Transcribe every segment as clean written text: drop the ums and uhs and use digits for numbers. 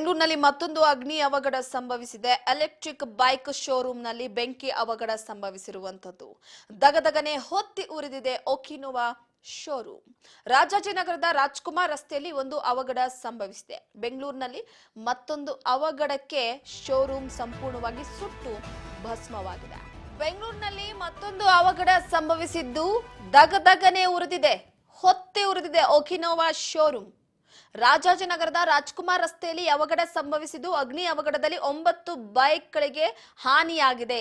ಬೆಂಗಳೂರಿನಲ್ಲಿ ಮತ್ತೊಂದು ಅಗ್ನಿ ಅವಘಡ ಸಂಭವಿಸಿದೆ. ಎಲೆಕ್ಟ್ರಿಕ್ ಬೈಕ್ ಶೋರೂಮ್ನಲ್ಲಿ ಬೆಂಕಿ ಅವಘಡ ಸಂಭವಿಸಿರುವಂತದ್ದು. ದಗದಗನೆ ಹೊತ್ತಿ ಉರಿದಿದೆ ಒಕಿನೋವಾ ಶೋರೂಮ್. ರಾಜಾಜಿನಗರದ ರಾಜ್ಕುಮಾರ್ ರಸ್ತೆಯಲ್ಲಿ ಒಂದು ಅವಘಡ ಸಂಭವಿಸಿದೆ. ಬೆಂಗಳೂರಿನಲ್ಲಿ ಮತ್ತೊಂದು ಅವಘಡಕ್ಕೆ ಶೋರೂಮ್ ಸಂಪೂರ್ಣವಾಗಿ ಸುಟ್ಟು ಭಸ್ಮವಾಗಿದೆ. ಬೆಂಗಳೂರಿನಲ್ಲಿ ಮತ್ತೊಂದು ಅವಘಡ ಸಂಭವಿಸಿದ್ದು ದಗದಗನೆ ಉರಿದಿದೆ, ಹೊತ್ತಿ ಉರಿದಿದೆ ಒಕಿನೋವಾ ಶೋರೂಮ್. ರಾಜಾಜಿನಗರದ ರಾಜ್ಕುಮಾರ್ ರಸ್ತೆಯಲ್ಲಿ ಅವಘಡ ಸಂಭವಿಸಿದ್ದು ಅಗ್ನಿ ಅವಘಡದಲ್ಲಿ 9 ಬೈಕ್ಗಳಿಗೆ ಹಾನಿಯಾಗಿದೆ.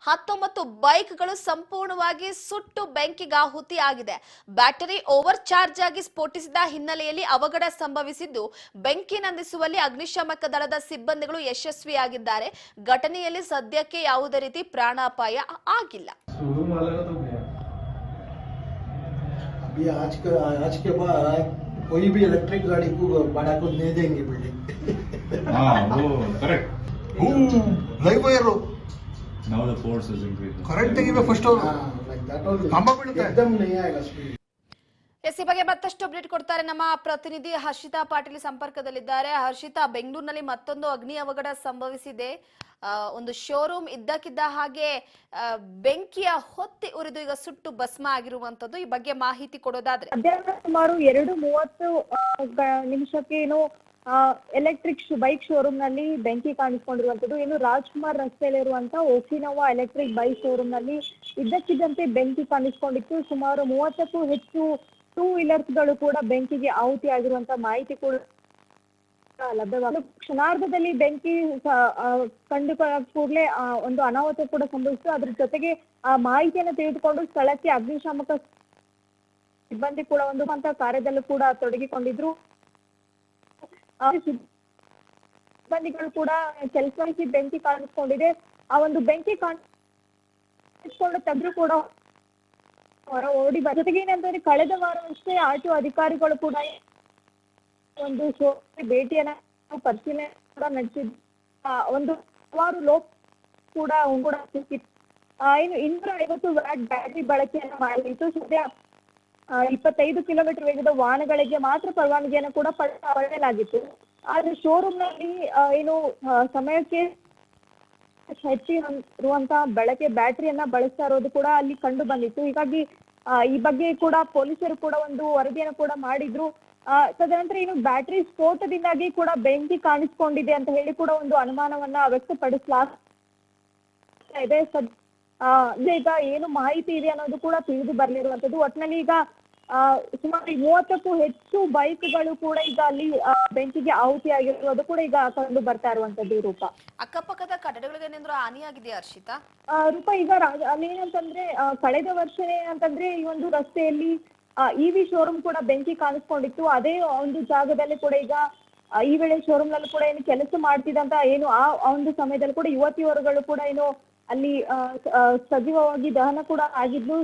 19 ಬೈಕ್ಗಳು ಸಂಪೂರ್ಣವಾಗಿ ಸುಟ್ಟು ಬೆಂಕಿಗಾಹುತಿ ಆಗಿದೆ. ಬ್ಯಾಟರಿ ಓವರ್ ಚಾರ್ಜ್ ಆಗಿ ಸ್ಫೋಟಿಸಿದ ಹಿನ್ನೆಲೆಯಲ್ಲಿ ಅವಘಡ ಸಂಭವಿಸಿದ್ದು ಬೆಂಕಿ ನಂದಿಸುವಲ್ಲಿ ಅಗ್ನಿಶಾಮಕ ದಳದ ಸಿಬ್ಬಂದಿಗಳು ಯಶಸ್ವಿಯಾಗಿದ್ದಾರೆ. ಘಟನೆಯಲ್ಲಿ ಸದ್ಯಕ್ಕೆ ಯಾವುದೇ ರೀತಿ ಪ್ರಾಣಾಪಾಯ ಆಗಿಲ್ಲ. कोई भी इलेक्ट्रिक गाड़ी को भाड़ा को नहीं देंगे बिल्डिंग। हाँ वो correct live wire now the force is increasing correct ತೆಗಿಬೇಕು ಫಸ್ಟ್ ಅವರು ಲೈಕ್ ದಟ್ ಆಲ್ ಕಂಬ ಬೀಳುತ್ತೆ एकदम नहीं आएगा स्पीड. ಈ ಬಗ್ಗೆ ಮತ್ತಷ್ಟು ಅಪ್ಡೇಟ್ ಕೊಡ್ತಾರೆ ನಮ್ಮ ಪ್ರತಿನಿಧಿ ಹರ್ಷಿತಾ ಪಾಟೀಲ್ ಸಂಪರ್ಕದಲ್ಲಿದ್ದಾರೆ. ಹರ್ಷಿತಾ, ಬೆಂಗಳೂರಿನಲ್ಲಿ ಮತ್ತೊಂದು ಅಗ್ನಿ ಅವಘಡ ಸಂಭವಿಸಿದೆ. ಒಂದು ಶೋರೂಮ್ ಇದ್ದಕ್ಕಿದ್ದ ಹಾಗೆ ಬೆಂಕಿಯ ಹೊತ್ತಿ ಉರಿದು ಈಗ ಸುಟ್ಟು ಭಸ್ಮ ಆಗಿರುವಂತದ್ದು. ಈ ಬಗ್ಗೆ ಮಾಹಿತಿ ಕೊಡೋದಾದ್ರೆ, ಮಧ್ಯಾಹ್ನ ಸುಮಾರು 2:30 ನಿಮಿಷಕ್ಕೆ ಏನು ಎಲೆಕ್ಟ್ರಿಕ್ ಬೈಕ್ ಶೋರೂಮ್ ನಲ್ಲಿ ಬೆಂಕಿ ಕಾಣಿಸ್ಕೊಂಡಿರುವಂತದ್ದು. ಏನು ರಾಜ್ಕುಮಾರ್ ರಸ್ತೆಯಲ್ಲಿರುವಂತಹ ಒಕಿನೋವಾ ಎಲೆಕ್ಟ್ರಿಕ್ ಬೈಕ್ ಶೋರೂಮ್ ನಲ್ಲಿ ಇದ್ದಕ್ಕಿದ್ದಂತೆ ಬೆಂಕಿ ಕಾಣಿಸ್ಕೊಂಡಿತ್ತು. ಸುಮಾರು 30ಕ್ಕೂ ಹೆಚ್ಚು 2 ವೀಲರ್ಸ್ ಗಳು ಕೂಡ ಬೆಂಕಿಗೆ ಆಹುತಿ ಆಗಿರುವಂತಹ ಮಾಹಿತಿ ಕೂಡ ಲಭ್ಯವಾಗಿದೆ. ಕ್ಷಣಾರ್ಧದಲ್ಲಿ ಬೆಂಕಿ ಕಂಡು ಕೂಡಲೇ ಒಂದು ಅನಾಹುತ ಕೂಡ ಸಂಭವಿಸಿತು. ಅದ್ರ ಜೊತೆಗೆ ಆ ಮಾಹಿತಿಯನ್ನು ತಿಳಿದುಕೊಂಡು ಸ್ಥಳಕ್ಕೆ ಅಗ್ನಿಶಾಮಕ ಸಿಬ್ಬಂದಿ ಕೂಡ ಒಂದು ಕಾರ್ಯದಲ್ಲೂ ಕೂಡ ತೊಡಗಿಕೊಂಡಿದ್ರು. ಸಿಬ್ಬಂದಿಗಳು ಕೂಡ ಕೆಲಸ ವಹಿಸಿ ಬೆಂಕಿ ಕಾಣಿಸ್ಕೊಂಡಿದೆ. ಆ ಒಂದು ಬೆಂಕಿ ಕಾಣಿಸ್ಕೊಂಡು ತೆಗೆದ್ರು ಕೂಡ ಹೊರ ಓಡಿ ಜೊತೆಗೆ ಏನಂತಂದ್ರೆ ಕಳೆದ ವಾರವಷ್ಟೇ ಆರ್ಟಿಒ ಅಧಿಕಾರಿಗಳು ಕೂಡ ಒಂದು ಭೇಟಿಯನ್ನ ಪರಿಶೀಲನೆ ಕೂಡ ನಡೆಸಿದ್ರು. ಒಂದು ಹಲವಾರು ಲೋಕ್ ಕೂಡ ಸಿಕ್ಕಿತ್ತು. ಇನ್ನು 250 ವ್ಯಾಟ್ ಬ್ಯಾಟರಿ ಬಳಕೆಯನ್ನ ಮಾಡಲಿತ್ತು. ಸದ್ಯ 25 ಕಿಲೋಮೀಟರ್ ವೇಗದ ವಾಹನಗಳಿಗೆ ಮಾತ್ರ ಪರವಾನಗಿಯನ್ನು ಕೂಡ ಪಡೆಯಲಾಗಿತ್ತು. ಆದ್ರೆ ಶೋರೂಮ್ ನಲ್ಲಿ ಏನು ಸಮಯಕ್ಕೆ ಹೆಚ್ಚಿರುವಂತಹ ಬಳಕೆ ಬ್ಯಾಟರಿಯನ್ನ ಬಳಸ್ತಾ ಇರೋದು ಕೂಡ ಅಲ್ಲಿ ಕಂಡು ಬಂದಿತ್ತು. ಹೀಗಾಗಿ ಈ ಬಗ್ಗೆ ಕೂಡ ಪೊಲೀಸರು ಕೂಡ ಒಂದು ವರದಿಯನ್ನು ಕೂಡ ಮಾಡಿದ್ರು. ತದನಂತರ ಏನು ಬ್ಯಾಟರಿ ಸ್ಫೋಟದಿಂದಾಗಿ ಕೂಡ ಬೆಂಕಿ ಕಾಣಿಸ್ಕೊಂಡಿದೆ ಅಂತ ಹೇಳಿ ಕೂಡ ಒಂದು ಅನುಮಾನವನ್ನ ವ್ಯಕ್ತಪಡಿಸಲಾಗಿದೆ. ಈಗ ಏನು ಮಾಹಿತಿ ಇದೆ ಅನ್ನೋದು ಕೂಡ ತಿಳಿದು ಬರ್ಲಿರುವಂತದ್ದು. ಒಟ್ಟಿನಲ್ಲಿ ಈಗ ಸುಮಾರು 30ಕ್ಕೂ ಹೆಚ್ಚು ಬೈಕ್ಗಳು ಕೂಡ ಈಗ ಅಲ್ಲಿ ಬೆಂಕಿಗೆ ಆಹುತಿ ಆಗಿರೋದು ಕೂಡ ಈಗ ಕಂಡು ಬರ್ತಾ ಇರುವಂತದ್ದು. ರೂಪ, ಅಕ್ಕಪಕ್ಕದ ಕಟ್ಟಡಗಳಿಗೆ ಏನಾದ್ರು ಹಾನಿಯಾಗಿದೆ ಹರ್ಷಿತಾ? ರೂಪ, ಈಗ ಅಲ್ಲೇನಂತಂದ್ರೆ ಕಳೆದ ವರ್ಷನೇ ಅಂತಂದ್ರೆ ಈ ಒಂದು ರಸ್ತೆಯಲ್ಲಿ ಇವಿ ಶೋರೂಮ್ ಕೂಡ ಬೆಂಕಿ ಕಾಣಿಸ್ಕೊಂಡಿತ್ತು. ಅದೇ ಒಂದು ಜಾಗದಲ್ಲಿ ಕೂಡ ಈಗ ಈ ವೇಳೆ ಶೋರೂಮ್ ನಲ್ಲಿ ಕೂಡ ಏನು ಕೆಲಸ ಮಾಡ್ತಿದ್ದಂತ ಏನು ಆ ಒಂದು ಸಮಯದಲ್ಲಿ ಕೂಡ ಯುವತಿಯರುಗಳು ಕೂಡ ಏನು ಅಲ್ಲಿ ಸಜೀವವಾಗಿ ದಹನ ಕೂಡ ಆಗಿದ್ದು.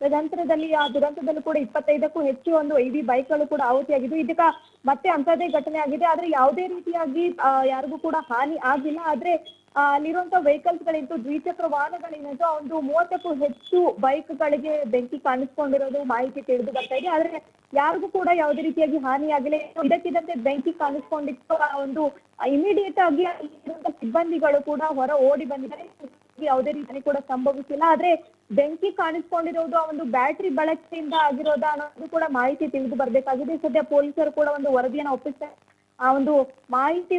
ತದನಂತರದಲ್ಲಿ ಆ ದುರಂತದಲ್ಲೂ ಕೂಡ 25ಕ್ಕೂ ಹೆಚ್ಚು ಒಂದು ಇವಿ ಬೈಕ್ಗಳು ಕೂಡ ಆಹುತಿಯಾಗಿದ್ದು. ಇದಕ್ಕ ಮತ್ತೆ ಅಂತದೇ ಘಟನೆ ಆಗಿದೆ. ಆದ್ರೆ ಯಾವುದೇ ರೀತಿಯಾಗಿ ಯಾರಿಗೂ ಕೂಡ ಹಾನಿ ಆಗಿಲ್ಲ. ಆದ್ರೆ ಅಲ್ಲಿರುವಂತಹ ವೆಹಿಕಲ್ಸ್ ಗಳಿಂದ ದ್ವಿಚಕ್ರ ವಾಹನಗಳಿಂದ ಒಂದು 30ಕ್ಕೂ ಹೆಚ್ಚು ಬೈಕ್ಗಳಿಗೆ ಬೆಂಕಿ ಕಾಣಿಸ್ಕೊಂಡಿರೋದು ಮಾಹಿತಿ ತಿಳಿದು ಬರ್ತಾ ಇದೆ. ಆದ್ರೆ ಯಾರಿಗೂ ಕೂಡ ಯಾವುದೇ ರೀತಿಯಾಗಿ ಹಾನಿ ಆಗಿಲ್ಲ. ಇದಕ್ಕಿದ್ದಂತೆ ಬೆಂಕಿ ಕಾಣಿಸ್ಕೊಂಡಿತ್ತು. ಒಂದು ಇಮಿಡಿಯೇಟ್ ಆಗಿ ಸಿಬ್ಬಂದಿಗಳು ಕೂಡ ಹೊರ ಓಡಿ ಬಂದಿದ್ದಾರೆ. ಯಾವುದೇ ರೀತಿ ಕೂಡ ಸಂಭವಿಸಿಲ್ಲ. ಆದ್ರೆ ಬೆಂಕಿ ಕಾಣಿಸ್ಕೊಂಡಿರೋದು ಆ ಒಂದು ಬ್ಯಾಟರಿ ಬಳಕೆಯಿಂದ ಆಗಿರೋದ ಅನ್ನೋದು ಕೂಡ ಮಾಹಿತಿ ತಿಳಿದು ಬರ್ಬೇಕಾಗಿದೆ. ಸದ್ಯ ಪೊಲೀಸರು ಕೂಡ ಒಂದು ವರದಿಯನ್ನು ಒಪ್ಪಿಸ್ತಾರೆ. ಆ ಒಂದು ಮಾಹಿತಿ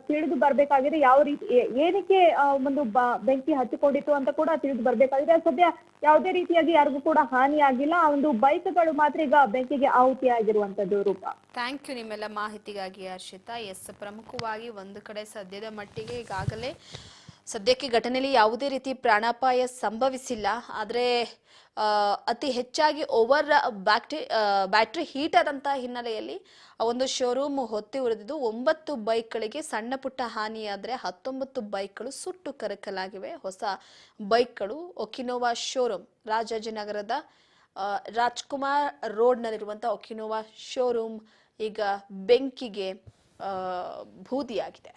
ತಿಳಿದು ಬರ್ಬೇಕಾಗಿದೆ. ಯಾವ ರೀತಿ ಏನಕ್ಕೆ ಒಂದು ಬೆಂಕಿ ಹಚ್ಚಿಕೊಂಡಿತ್ತು ಅಂತ ಕೂಡ ತಿಳಿದು ಬರ್ಬೇಕಾಗಿದೆ. ಸದ್ಯ ಯಾವುದೇ ರೀತಿಯಾಗಿ ಯಾರಿಗೂ ಕೂಡ ಹಾನಿ ಆಗಿಲ್ಲ. ಆ ಒಂದು ಬೈಕ್ಗಳು ಮಾತ್ರ ಈಗ ಬೆಂಕಿಗೆ ಆಹುತಿ ಆಗಿರುವಂತದ್ದು. ರೂಪ, ಥ್ಯಾಂಕ್ ಯು ನಿಮ್ಮೆಲ್ಲ ಮಾಹಿತಿಗಾಗಿ ಹರ್ಷಿತಾ. ಪ್ರಮುಖವಾಗಿ ಒಂದು ಕಡೆ ಸದ್ಯದ ಮಟ್ಟಿಗೆ ಈಗಾಗಲೇ ಸದ್ಯಕ್ಕೆ ಘಟನೆಯಲ್ಲಿ ಯಾವುದೇ ರೀತಿ ಪ್ರಾಣಾಪಾಯ ಸಂಭವಿಸಿಲ್ಲ. ಆದರೆ ಅತಿ ಹೆಚ್ಚಾಗಿ ಓವರ್ ಬ್ಯಾಟ್ರಿ ಹೀಟ್ ಆದಂಥ ಹಿನ್ನೆಲೆಯಲ್ಲಿ ಒಂದು ಶೋರೂಮ್ ಹೊತ್ತಿ ಉರಿದಿದ್ದು 9 ಬೈಕ್ಗಳಿಗೆ ಸಣ್ಣ ಪುಟ್ಟ ಹಾನಿಯಾದರೆ 19 ಬೈಕ್ಗಳು ಸುಟ್ಟು ಕರಕಲಾಗಿವೆ. ಹೊಸ ಬೈಕ್ಗಳು ಒಕಿನೋವಾ ಶೋರೂಮ್ ರಾಜಾಜಿನಗರದ ರಾಜ್ಕುಮಾರ್ ರೋಡ್ನಲ್ಲಿರುವಂಥ ಒಕಿನೋವಾ ಶೋರೂಮ್ ಈಗ ಬೆಂಕಿಗೆ ಬೂದಿಯಾಗಿದೆ.